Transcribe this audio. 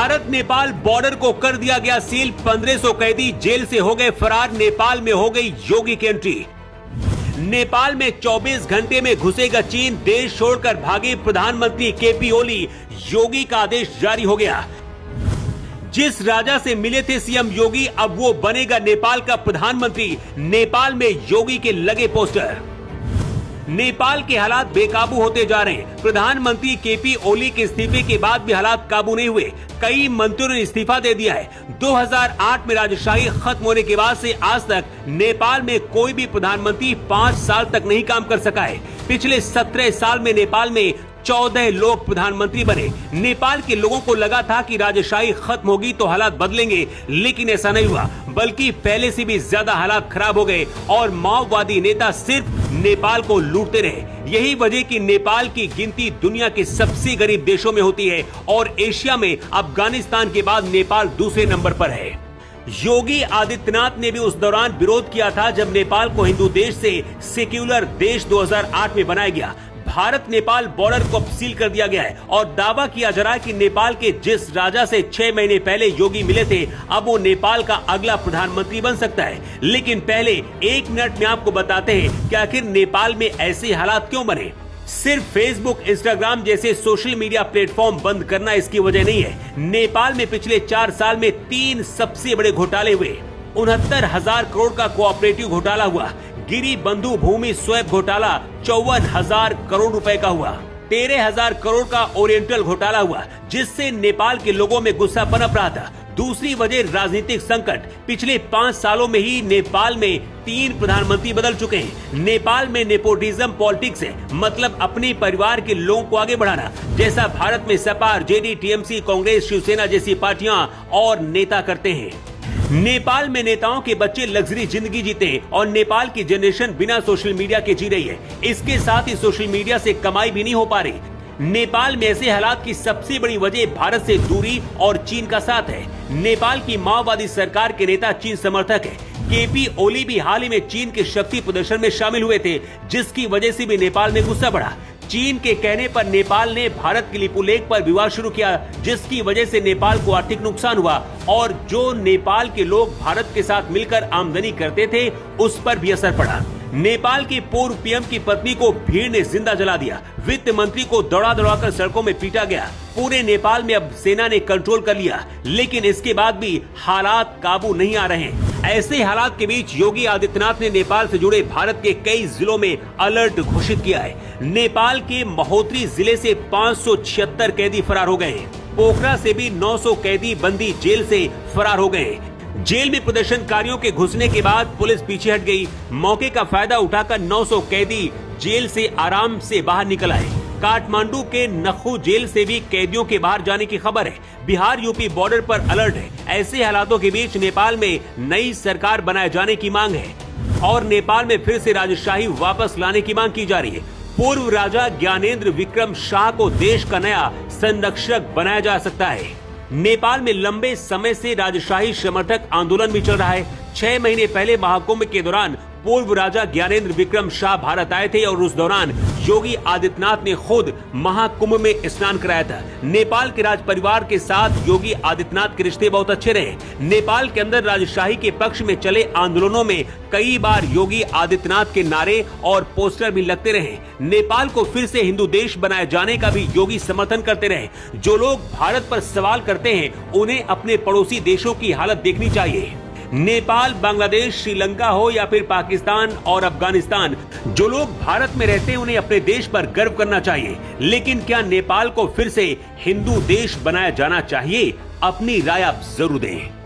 Bharat Nepal border को कर दिया गया सील। 1500 कैदी जेल से हो गए फरार। नेपाल में हो गई योगी की एंट्री। नेपाल में 24 घंटे में घुसेगा चीन। देश छोड़कर भागे प्रधानमंत्री केपी ओली। योगी का आदेश जारी हो गया। जिस राजा से मिले थे सीएम योगी, अब वो बनेगा नेपाल का प्रधानमंत्री। नेपाल में योगी के लगे पोस्टर। नेपाल के हालात बेकाबू होते जा रहे हैं। प्रधानमंत्री केपी ओली के इस्तीफे के बाद भी हालात काबू नहीं हुए। कई मंत्रियों ने इस्तीफा दे दिया है। 2008 में राजशाही खत्म होने के बाद से आज तक नेपाल में कोई भी प्रधानमंत्री 5 साल तक नहीं काम कर सका है। पिछले 17 साल में नेपाल में 14 लोग प्रधानमंत्री बने। नेपाल के लोगों को लगा था कि राजशाही खत्म होगी तो हालात बदलेंगे, लेकिन ऐसा नहीं हुआ, बल्कि पहले से भी ज्यादा हालात खराब हो गए और माओवादी नेता सिर्फ नेपाल को लूटते रहे। यही वजह कि नेपाल की गिनती दुनिया के सबसे गरीब देशों में होती है और एशिया में अफगानिस्तान के बाद नेपाल दूसरे नंबर पर है। योगी आदित्यनाथ ने भी उस दौरान विरोध किया था जब नेपाल को हिंदू देश से सेक्युलर देश 2008 में बनाया गया। भारत नेपाल बॉर्डर को सील कर दिया गया है और दावा किया जा रहा है कि नेपाल के जिस राजा से 6 महीने पहले योगी मिले थे, अब वो नेपाल का अगला प्रधानमंत्री बन सकता है। लेकिन पहले 1 मिनट में आपको बताते हैं कि आखिर नेपाल में ऐसे हालात क्यों बने। सिर्फ फेसबुक, इंस्टाग्राम जैसे सोशल मीडिया प्लेटफॉर्म बंद करना इसकी वजह नहीं है। नेपाल में पिछले 4 साल में 3 सबसे बड़े घोटाले हुए। 69,000 करोड़ का कोऑपरेटिव घोटाला हुआ। गिरी बंधु भूमि स्वैप घोटाला 54,000 करोड़ रुपए का हुआ। 13,000 करोड़ का ओरिएंटल घोटाला हुआ, जिससे नेपाल के लोगों में गुस्सा पनप रहा था। दूसरी वजह राजनीतिक संकट। पिछले 5 सालों में ही नेपाल में 3 प्रधानमंत्री बदल चुके हैं। नेपाल में नेपोटिज्म पॉलिटिक्स है, मतलब अपने परिवार के लोगों को आगे बढ़ाना, जैसा भारत में सपा, आरजेडी, टीएमसी, कांग्रेस, शिवसेना जैसी पार्टियां और नेता करते हैं। नेपाल में नेताओं के बच्चे लग्जरी जिंदगी जीते हैं और नेपाल की जनरेशन बिना सोशल मीडिया के जी रही है। इसके साथ ही सोशल मीडिया से कमाई भी नहीं हो पा रही। नेपाल में ऐसे हालात की सबसे बड़ी वजह भारत से दूरी और चीन का साथ है। नेपाल की माओवादी सरकार के नेता चीन समर्थक है। केपी ओली भी हाल ही में चीन के शक्ति प्रदर्शन में शामिल हुए थे, जिसकी वजह से भी नेपाल में गुस्सा बढ़ा। चीन के कहने पर नेपाल ने भारत के लिपुलेख पर विवाद शुरू किया, जिसकी वजह से नेपाल को आर्थिक नुकसान हुआ और जो नेपाल के लोग भारत के साथ मिलकर आमदनी करते थे उस पर भी असर पड़ा। नेपाल के पूर्व पीएम की पत्नी को भीड़ ने जिंदा जला दिया। वित्त मंत्री को दौड़ा दौड़ाकर सड़कों में पीटा गया। पूरे नेपाल में अब सेना ने कंट्रोल कर लिया, लेकिन इसके बाद भी हालात काबू नहीं आ रहे हैं। ऐसे हालात के बीच योगी आदित्यनाथ ने नेपाल से जुड़े भारत के कई जिलों में अलर्ट घोषित किया है। नेपाल के महोत्तरी जिले से 576 कैदी फरार हो गए। पोखरा से भी 900 कैदी बंदी जेल से फरार हो गए। जेल में प्रदर्शनकारियों के घुसने के बाद पुलिस पीछे हट गई। मौके का फायदा उठाकर 900 कैदी जेल से आराम से बाहर निकल आए। काठमांडू के नखू जेल से भी कैदियों के बाहर जाने की खबर है। बिहार यूपी बॉर्डर पर अलर्ट है। ऐसे हालातों के बीच नेपाल में नई सरकार बनाए जाने की मांग है और नेपाल में फिर से राजशाही वापस लाने की मांग की जा रही है। पूर्व राजा ज्ञानेंद्र विक्रम शाह को देश का नया संरक्षक बनाया जा सकता है। नेपाल में लंबे समय से राजशाही समर्थक आंदोलन भी चल रहा है। 6 महीने पहले महाकुंभ के दौरान पूर्व राजा ज्ञानेंद्र विक्रम शाह भारत आए थे और उस दौरान योगी आदित्यनाथ ने खुद महाकुंभ में स्नान कराया था। नेपाल के राज परिवार के साथ योगी आदित्यनाथ के रिश्ते बहुत अच्छे रहे। नेपाल के अंदर राजशाही के पक्ष में चले आंदोलनों में कई बार योगी आदित्यनाथ के नारे और पोस्टर भी लगते रहे। नेपाल को फिर से हिंदू देश बनाए जाने का भी योगी समर्थन करते रहे। जो लोग भारत पर सवाल करते हैं, उन्हें अपने पड़ोसी देशों की हालत देखनी चाहिए। नेपाल, बांग्लादेश, श्रीलंका हो या फिर पाकिस्तान और अफगानिस्तान, जो लोग भारत में रहते हैं उन्हें अपने देश पर गर्व करना चाहिए। लेकिन क्या नेपाल को फिर से हिंदू देश बनाया जाना चाहिए? अपनी राय आप जरूर दें।